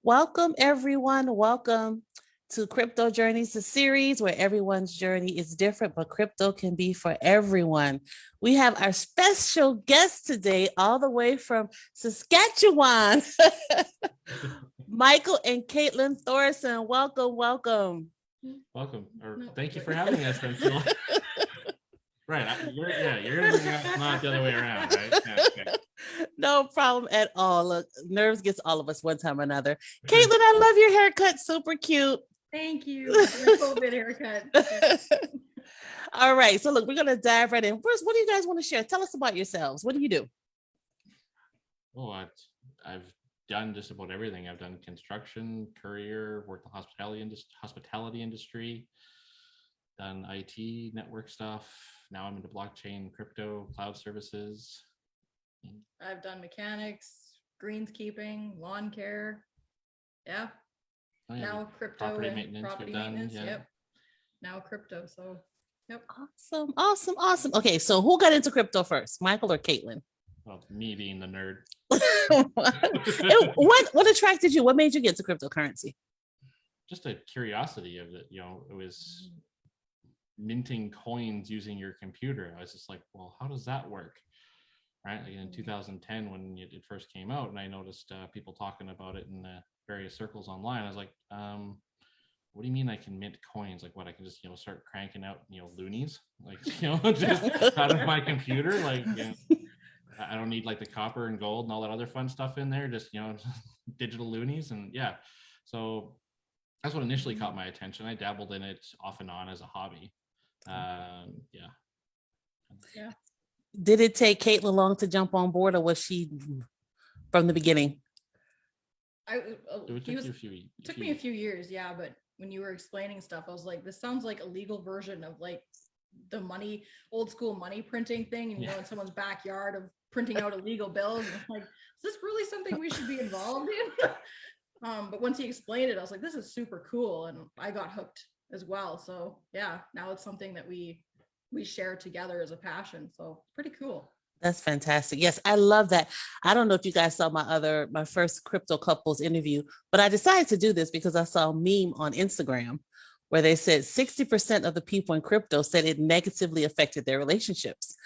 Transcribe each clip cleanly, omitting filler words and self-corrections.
Welcome, everyone. Welcome to Crypto Journeys, the series where everyone's journey is different, but crypto can be for everyone. We have our special guest today, all the way from Saskatchewan, Michael and Caitlin Thoreson. Welcome, welcome. Welcome, or thank you for having us. Then, Phil. Right, you're not the other way around, right? Yeah, okay. No problem at all. Look, nerves gets all of us one time or another. Caitlin, I love your haircut. Super cute. Thank you. My COVID haircut. All right. So look, we're gonna dive right in. First, what do you guys want to share? Tell us about yourselves. What do you do? Oh, I've done just about everything. I've done construction, courier, worked in the hospitality industry, done IT, network stuff. Now I'm into blockchain, crypto, cloud services. I've done mechanics, greenskeeping, lawn care. Yeah. Oh, yeah, Now crypto property and maintenance. property We've done, maintenance. yeah. Yep. Now crypto. So, yep. Awesome, awesome, awesome. Okay, so who got into crypto first, Michael or Caitlin? Well, me being the nerd. What attracted you? What made you get to cryptocurrency? Just a curiosity of it. It was minting coins using your computer. I was just like, well, how does that work? Right, like in 2010 when it first came out, and I noticed people talking about it in various circles online. I was like, what do you mean I can mint coins? Like, what, I can just start cranking out loonies, like just out of my computer? Like, I don't need like the copper and gold and all that other fun stuff in there, just digital loonies. And yeah, so that's what initially caught my attention. I dabbled in it off and on as a hobby. Yeah. Did it take Caitlin long to jump on board, or was she from the beginning? It took me a few years, yeah. But when you were explaining stuff, I was like, this sounds like a legal version of like the old school money printing thing, and in someone's backyard of printing out illegal bills. And I'm like, is this really something we should be involved in? But once he explained it, I was like, this is super cool, and I got hooked as well. So yeah, now it's something that we share together as a passion. So pretty cool. That's fantastic. Yes, I love that. I don't know if you guys saw my first crypto couples interview, but I decided to do this because I saw a meme on Instagram where they said 60% of the people in crypto said it negatively affected their relationships.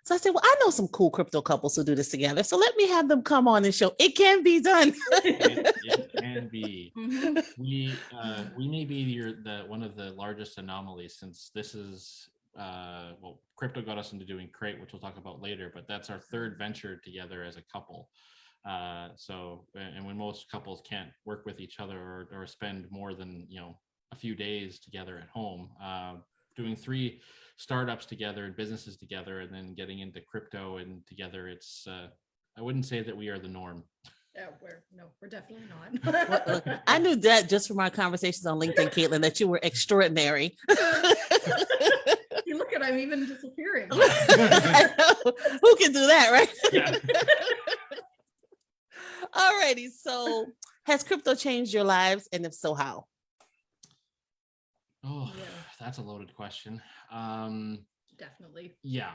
So I said, well, I know some cool crypto couples who do this together. So let me have them come on and show it can be done. It can be. Mm-hmm. We may be one of the largest anomalies, since this is crypto got us into doing Crate, which we'll talk about later, but that's our third venture together as a couple. And when most couples can't work with each other or spend more than a few days together at home, doing 3 startups together and businesses together, and then getting into crypto and together, it's I wouldn't say that we are the norm. Yeah, we're definitely not. Well, I knew that just from our conversations on LinkedIn, Caitlin, that you were extraordinary. You look at, I'm even disappearing. Who can do that, right? Yeah. All righty. So has crypto changed your lives? And if so, how? Oh, yeah. That's a loaded question. Definitely. Yeah,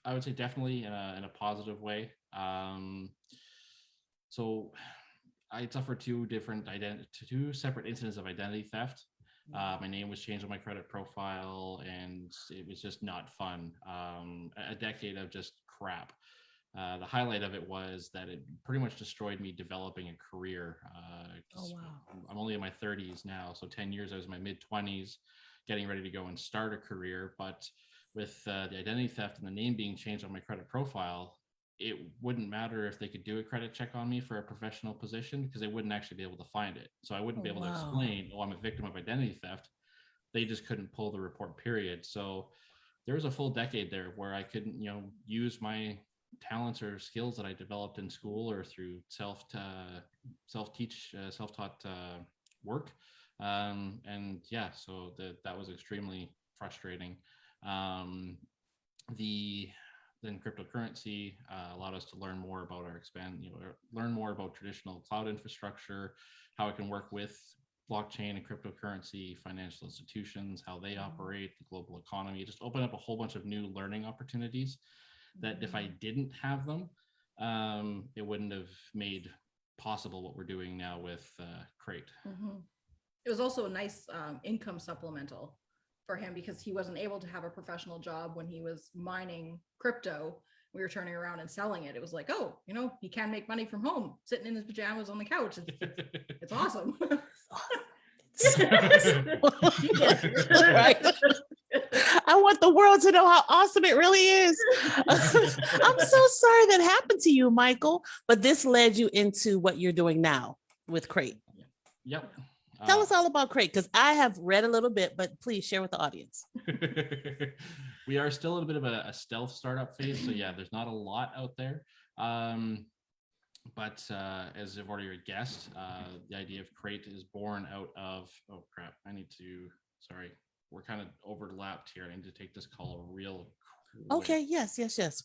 I would say definitely in a positive way. So I suffered 2 separate incidents of identity theft. My name was changed on my credit profile, and it was just not fun. A decade of just crap. The highlight of it was that it pretty much destroyed me developing a career. Oh, wow. I'm only in my 30s now, so 10 years I was in my mid-20s, getting ready to go and start a career. But with the identity theft and the name being changed on my credit profile, it wouldn't matter if they could do a credit check on me for a professional position, because they wouldn't actually be able to find it. So I wouldn't be able to explain, I'm a victim of identity theft. They just couldn't pull the report, period. So there was a full decade there where I couldn't, use my talents or skills that I developed in school or through self-taught work. And yeah, so that was extremely frustrating. Then cryptocurrency allowed us to learn more about learn more about traditional cloud infrastructure, how it can work with blockchain and cryptocurrency, financial institutions, how they operate, the global economy. It just opened up a whole bunch of new learning opportunities that if I didn't have them, it wouldn't have made possible what we're doing now with Crate. It was also a nice income supplemental for him because he wasn't able to have a professional job when he was mining crypto. We were turning around and selling it. It was like, oh, he can make money from home, sitting in his pajamas on the couch. It's awesome. Right. I want the world to know how awesome it really is. I'm so sorry that happened to you, Michael, but this led you into what you're doing now with Crate. Yep. Tell us all about Crate, because I have read a little bit, but please share with the audience. We are still in a bit of a stealth startup phase. So yeah, there's not a lot out there. But as I've already guessed, the idea of Crate is born out of, oh crap, sorry, we're kind of overlapped here. I need to take this call real quick. Okay, yes.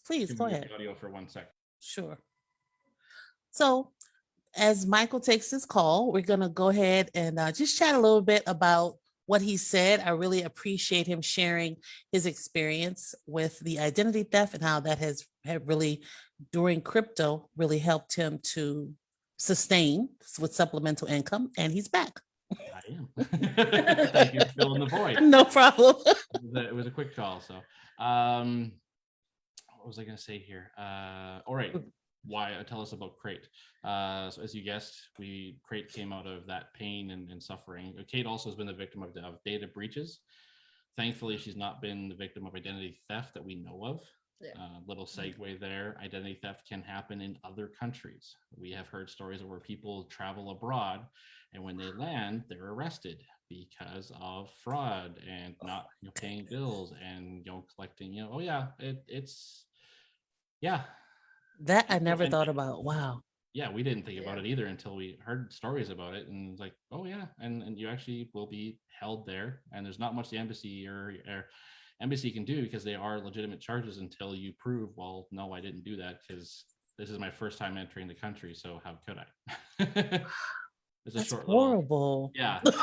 Please go ahead. Audio for 1 second. Sure. So as Michael takes his call, we're going to go ahead and just chat a little bit about what he said. I really appreciate him sharing his experience with the identity theft and how that has really, during crypto, really helped him to sustain with supplemental income. And he's back. I am. Thank you for filling the void. No problem. It was a quick call. So what was I going to say here? All right. Why tell us about Crate. So as you guessed, Crate came out of that pain and suffering. Kate also has been the victim of data breaches. Thankfully, she's not been the victim of identity theft that we know of. Little segue there. Identity theft can happen in other countries. We have heard stories of where people travel abroad, and when they land, they're arrested because of fraud and not paying bills and collecting. It's that I never thought about. Wow. Yeah, we didn't think about it either until we heard stories about it, and like, oh yeah, and you actually will be held there, and there's not much the embassy or embassy can do because they are legitimate charges until you prove, well, no, I didn't do that because this is my first time entering the country, so how could I? It's That's short horrible. Yeah. Look,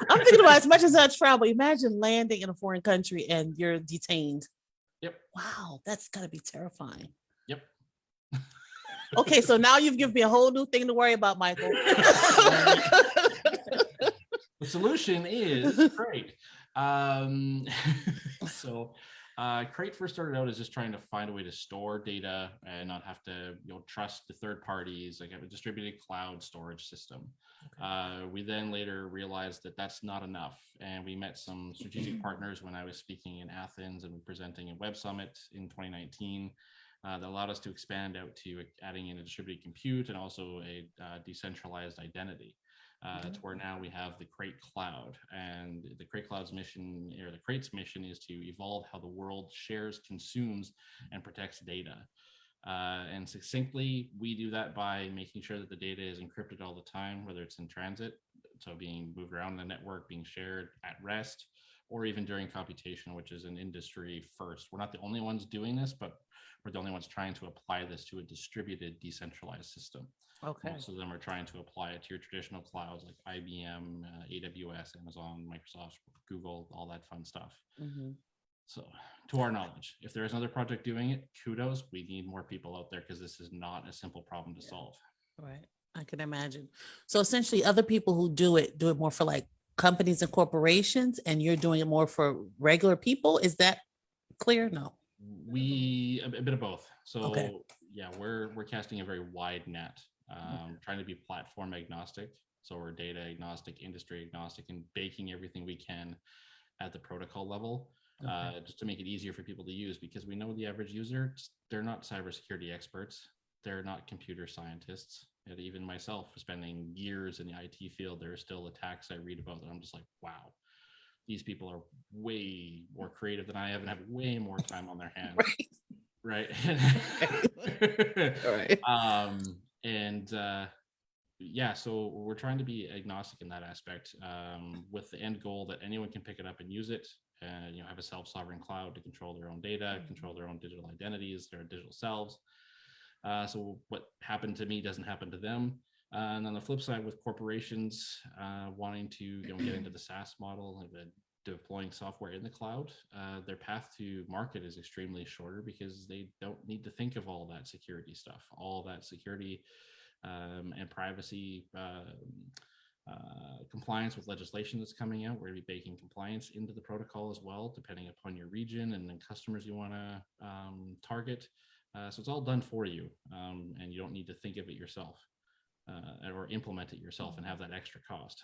I'm thinking about, as much as I travel, imagine landing in a foreign country and you're detained. Yep. Wow, that's gotta be terrifying. Yep. Okay, so now you've given me a whole new thing to worry about, Michael. The solution is Crate. Crate first started out as just trying to find a way to store data and not have to trust the third parties, like a distributed cloud storage system. We then later realized that that's not enough, and we met some strategic partners when I was speaking in Athens and presenting at Web Summit in 2019. That allowed us to expand out to adding in a distributed compute and also a decentralized identity. To where now we have the Crate Cloud, and the Crate Cloud's mission, or the Crate's mission, is to evolve how the world shares, consumes, and protects data. And succinctly, we do that by making sure that the data is encrypted all the time, whether it's in transit, so being moved around the network, being shared at rest, or even during computation, which is an industry first. We're not the only ones doing this, but we're the only ones trying to apply this to a distributed, decentralized system. Okay. Most of them are trying to apply it to your traditional clouds like IBM, AWS, Amazon, Microsoft, Google, all that fun stuff. So to our knowledge, if there is another project doing it, kudos. We need more people out there because this is not a simple problem to solve. Right. I can imagine. So essentially other people who do it more for like companies and corporations, and you're doing it more for regular people. Is that clear? No. A bit of both. So okay. Yeah, we're casting a very wide net, trying to be platform agnostic. So we're data agnostic, industry agnostic, and baking everything we can at the protocol level, just to make it easier for people to use, because we know the average user, they're not cybersecurity experts. They're not computer scientists. And even myself, spending years in the IT field, there are still attacks I read about that I'm just like, wow, these people are way more creative than I am and have way more time on their hands. Right. So we're trying to be agnostic in that aspect, with the end goal that anyone can pick it up and use it, and have a self-sovereign cloud to control their own data, control their own digital identities, their digital selves. So what happened to me doesn't happen to them. And on the flip side, with corporations wanting to get into the SaaS model, the deploying software in the cloud, their path to market is extremely shorter because they don't need to think of all that security stuff, all that security and privacy compliance with legislation that's coming out. We're going to be baking compliance into the protocol as well, depending upon your region and the customers you want to target. So it's all done for you, and you don't need to think of it yourself or implement it yourself and have that extra cost.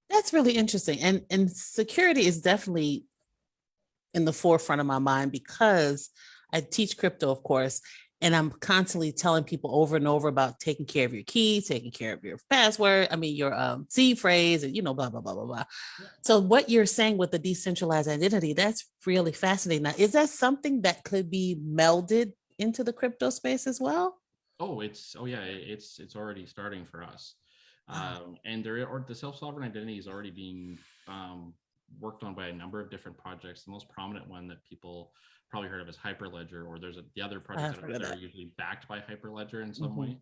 That's really interesting. And security is definitely in the forefront of my mind because I teach crypto, of course, and I'm constantly telling people over and over about taking care of your keys, taking care of your password, your seed phrase, and blah, blah, blah, blah, blah. Yeah. So what you're saying with the decentralized identity, that's really fascinating. Now, is that something that could be melded into the crypto space as well? It's already starting for us. And the self-sovereign identity is already being worked on by a number of different projects. The most prominent one that people probably heard of is Hyperledger, or there's the other projects that are usually backed by Hyperledger in some way.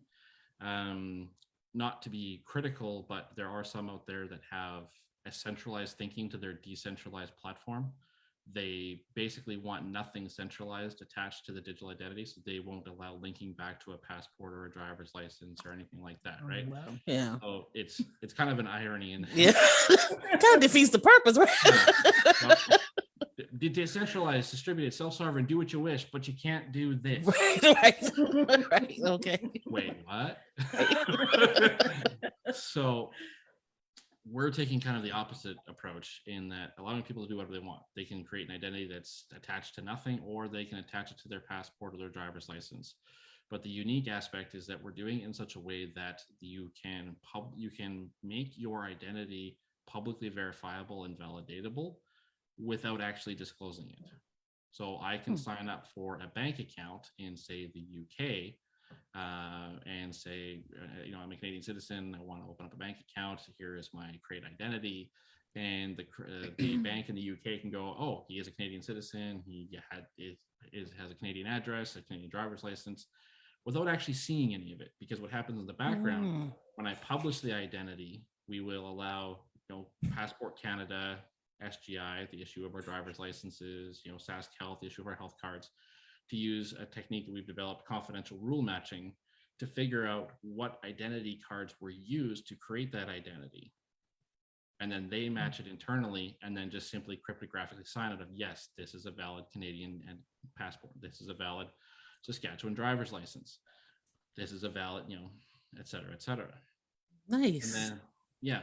Not to be critical, but there are some out there that have a centralized thinking to their decentralized platform. They basically want nothing centralized attached to the digital identity, so they won't allow linking back to a passport or a driver's license or anything like that, right? Wow. Yeah. So it's kind of an irony, and yeah, kind of defeats the purpose, right? The decentralized, distributed, self-sovereign, do what you wish, but you can't do this. Right. Okay. Wait, what? So we're taking kind of the opposite approach in that allowing people to do whatever they want. They can create an identity that's attached to nothing, or they can attach it to their passport or their driver's license. But the unique aspect is that we're doing it in such a way that you can make your identity publicly verifiable and validatable without actually disclosing it. So I can sign up for a bank account in, say, the UK, and say, I'm a Canadian citizen. I want to open up a bank account. Here is my create identity, and the bank in the UK can go, oh, he is a Canadian citizen. He has a Canadian address, a Canadian driver's license, without actually seeing any of it. Because what happens in the background, when I publish the identity, we will allow, Passport Canada, SGI, the issue of our driver's licenses, Sask Health, the issue of our health cards, to use a technique that we've developed, confidential rule matching, to figure out what identity cards were used to create that identity. And then they match it internally, and then just simply cryptographically sign it of, yes, this is a valid Canadian and passport. This is a valid Saskatchewan driver's license. This is a valid, et cetera, et cetera. Nice. And then, yeah.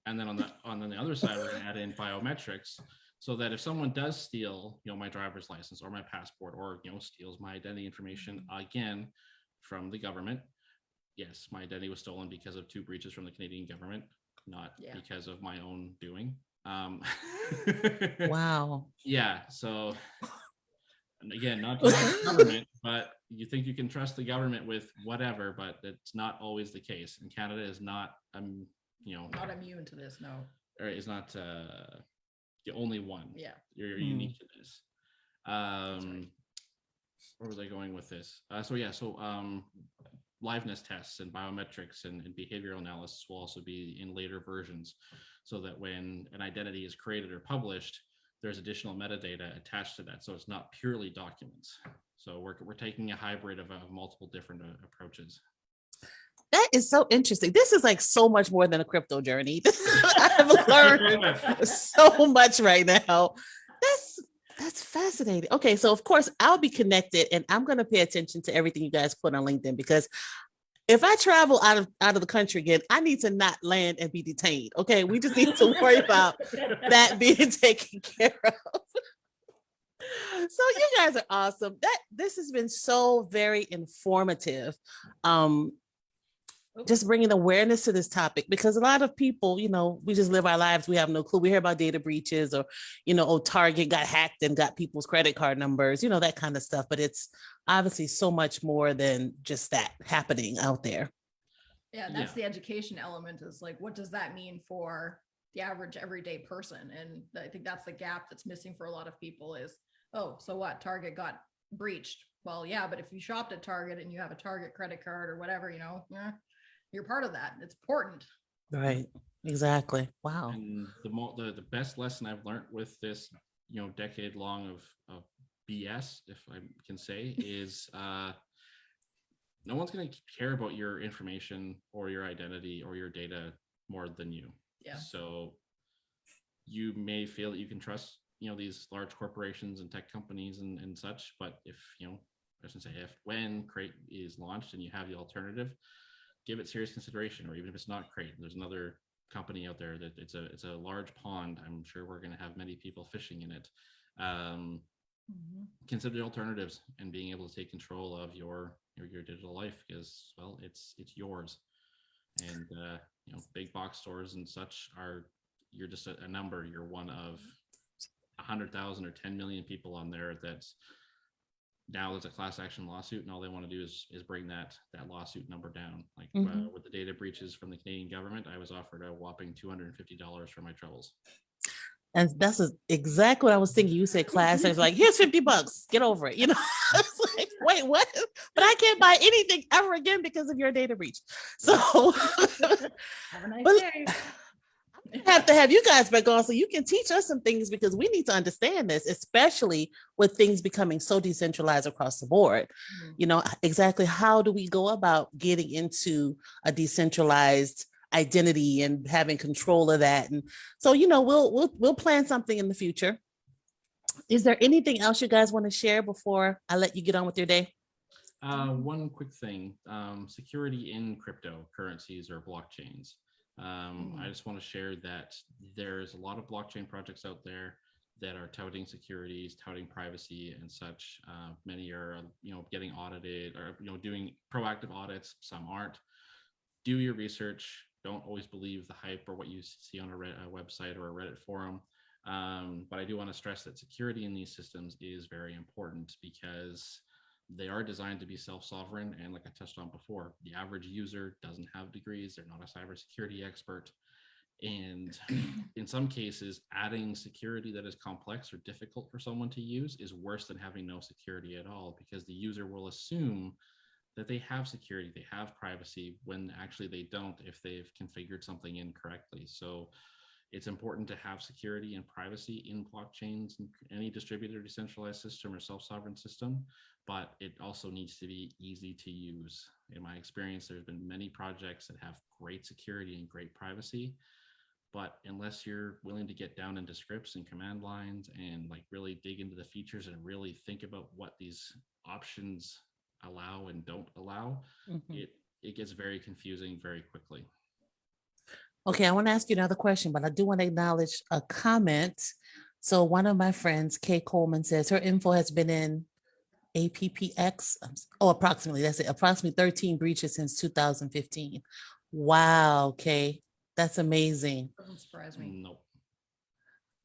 And then on the other side, we're going to add in biometrics, so that if someone does steal, my driver's license or my passport, or, steals my identity information again from the government, yes, my identity was stolen because of 2 breaches from the Canadian government, not because of my own doing. Wow. Yeah. So, and again, not the government, but you think you can trust the government with whatever, but it's not always the case. And Canada is not, not immune to this, no. Or is not the only one. Yeah. You're unique to this. Right. Where was I going with this? Liveness tests and biometrics and behavioral analysis will also be in later versions, so that when an identity is created or published, there's additional metadata attached to that. So it's not purely documents. So we're taking a hybrid of multiple different approaches. That is so interesting. This is like so much more than a crypto journey. I've learned so much right now. That's fascinating. Okay, so of course I'll be connected, and I'm going to pay attention to everything you guys put on LinkedIn, because if I travel out of the country again, I need to not land and be detained. Okay, we just need to worry about that being taken care of. So you guys are awesome. This has been so very informative. Just bringing awareness to this topic, because a lot of people, we just live our lives. We have no clue. We hear about data breaches, or, Target got hacked and got people's credit card numbers, that kind of stuff. But it's obviously so much more than just that happening out there. Yeah, that's the education element, is like, what does that mean for the average everyday person? And I think that's the gap that's missing for a lot of people is, oh, so what? Target got breached. Well, yeah, but if you shopped at Target and you have a Target credit card or whatever, you're part of that. It's important. Right. Exactly. Wow. And the best lesson I've learned with this, decade long of BS, if I can say, is no one's going to care about your information or your identity or your data more than you. Yeah. So you may feel that you can trust, these large corporations and tech companies and such, but if, I shouldn't say if, when Crate is launched and you have the alternative, give it serious consideration. Or even if it's not Crate, there's another company out there that it's a large pond. I'm sure we're going to have many people fishing in it. Consider the alternatives and being able to take control of your digital life, because, well, it's yours. And big box stores and such you're just a number. You're one of 100,000 or 10 million people on there that's now there's a class action lawsuit, and all they want to do is bring that lawsuit number down. Like with the data breaches from the Canadian government, I was offered a whopping $250 for my troubles. And that's exactly what I was thinking. You said class, and it's like, here's $50, get over it. It's like, wait, what? But I can't buy anything ever again because of your data breach. So Have a nice day. I have to have you guys back on so you can teach us some things, because we need to understand this, especially with things becoming so decentralized across the board. Exactly how do we go about getting into a decentralized identity and having control of that? And so, we'll plan something in the future. Is there anything else you guys want to share before I let you get on with your day? One quick thing, security in cryptocurrencies or blockchains. I just want to share that there's a lot of blockchain projects out there that are touting securities, touting privacy and such. Many are, getting audited or, doing proactive audits. Some aren't. Do your research. Don't always believe the hype or what you see on a website or a Reddit forum. But I do want to stress that security in these systems is very important, because they are designed to be self-sovereign. And like I touched on before, the average user doesn't have degrees. They're not a cybersecurity expert. And in some cases, adding security that is complex or difficult for someone to use is worse than having no security at all, because the user will assume that they have security, they have privacy, when actually they don't if they've configured something incorrectly. So it's important to have security and privacy in blockchains and any distributed decentralized system or self-sovereign system, but it also needs to be easy to use. In my experience, there's been many projects that have great security and great privacy, but unless you're willing to get down into scripts and command lines and really dig into the features and really think about what these options allow and don't allow, it gets very confusing very quickly. Okay, I want to ask you another question, but I do want to acknowledge a comment. So one of my friends, Kay Coleman, says her info has been in APPX. Approximately, that's it. Approximately 13 breaches since 2015. Wow, Kay, that's amazing. Doesn't surprise me. Nope.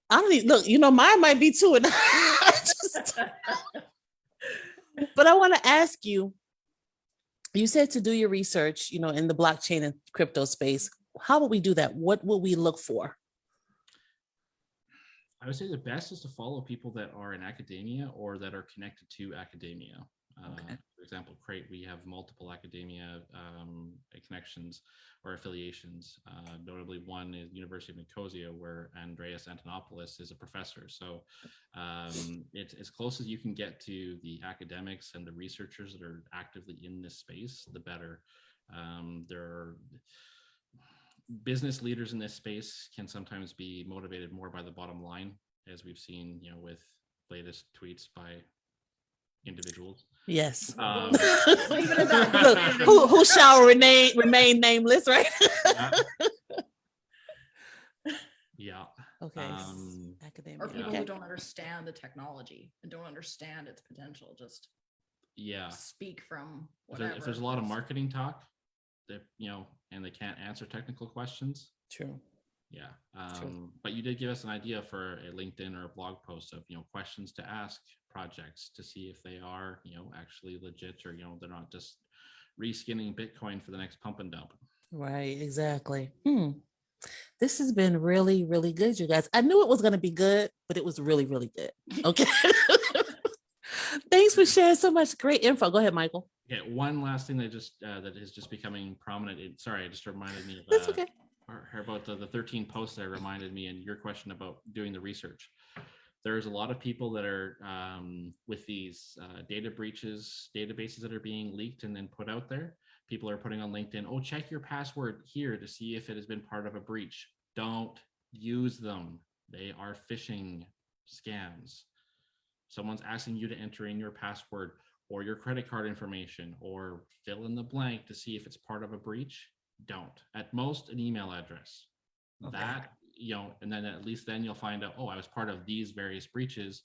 I don't even, look, mine might be too. And but I want to ask you, you said to do your research, in the blockchain and crypto space. How would we do that? What will we look for? I would say the best is to follow people that are in academia or that are connected to academia. Okay. For example, Crate, we have multiple academia connections or affiliations. Notably, one is University of Nicosia, where Andreas Antonopoulos is a professor. So it's as close as you can get to the academics and the researchers that are actively in this space, the better. There are business leaders in this space can sometimes be motivated more by the bottom line, as we've seen, with latest tweets by individuals. Yes. Look, who shall remain nameless, right? Yeah. Okay. Academia. Or people who don't understand the technology and don't understand its potential, just speak from whatever. If there's a lot of marketing talk, that and they can't answer technical questions. True. Yeah. True. But you did give us an idea for a LinkedIn or a blog post of questions to ask projects to see if they are actually legit, or they're not just reskinning Bitcoin for the next pump and dump. Right. Exactly. This has been really, really good, you guys. I knew it was going to be good, but it was really, really good. Okay. Thanks for sharing so much great info. Go ahead, Michael. Okay, one last thing that is just becoming prominent. Sorry, it just reminded me of That's okay. or about the 13 posts that reminded me, and your question about doing the research. There's a lot of people that are with these data breaches, databases that are being leaked and then put out there. People are putting on LinkedIn, oh, check your password here to see if it has been part of a breach. Don't use them. They are phishing scams. Someone's asking you to enter in your password or your credit card information or fill in the blank to see if it's part of a breach. Don't. At most, an email address. Okay. That, and then at least then you'll find out, oh, I was part of these various breaches.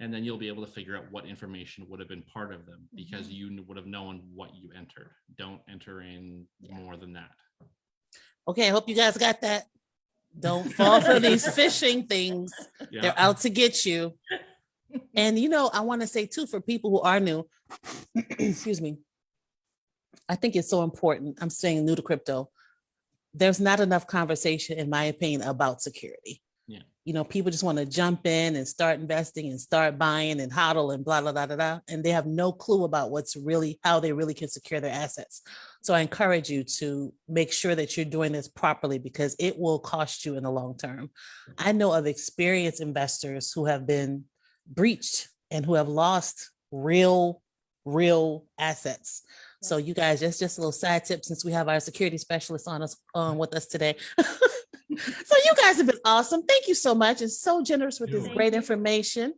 And then you'll be able to figure out what information would have been part of them because you would have known what you entered. Don't enter in more than that. Okay, I hope you guys got that. Don't fall for these phishing things. Yeah. They're out to get you. And I want to say too, for people who are new, excuse me, I think it's so important. I'm saying new to crypto. There's not enough conversation, in my opinion, about security. Yeah. People just want to jump in and start investing and start buying and hodl and blah, blah, blah, blah, blah. And they have no clue about how they really can secure their assets. So I encourage you to make sure that you're doing this properly because it will cost you in the long term. I know of experienced investors who have been breached and who have lost real assets. So you guys, just a little side tip since we have our security specialist on with us today. So you guys have been awesome. Thank you so much. And so generous with this great information.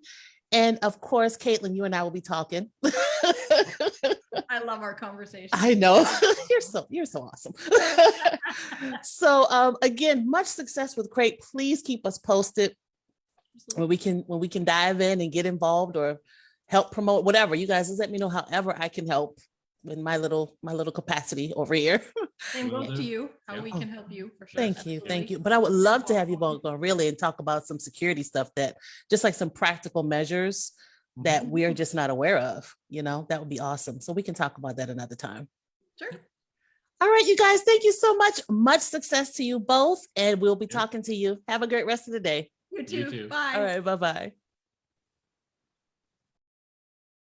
And of course, Caitlin, you and I will be talking. I love our conversation. I know. You're so awesome. So again, much success with Crate. Please keep us posted when we can dive in and get involved or help promote whatever. You guys just let me know however I can help in my little capacity over here. Same goes to you, how we can help you for sure. Thank you. But I would love to have you both go really and talk about some security stuff that just like some practical measures that we're just not aware of. That would be awesome. So we can talk about that another time. Sure. All right, you guys, thank you so much. Much success to you both. And we'll be talking to you. Have a great rest of the day. You too. You too. Bye. All right, bye-bye.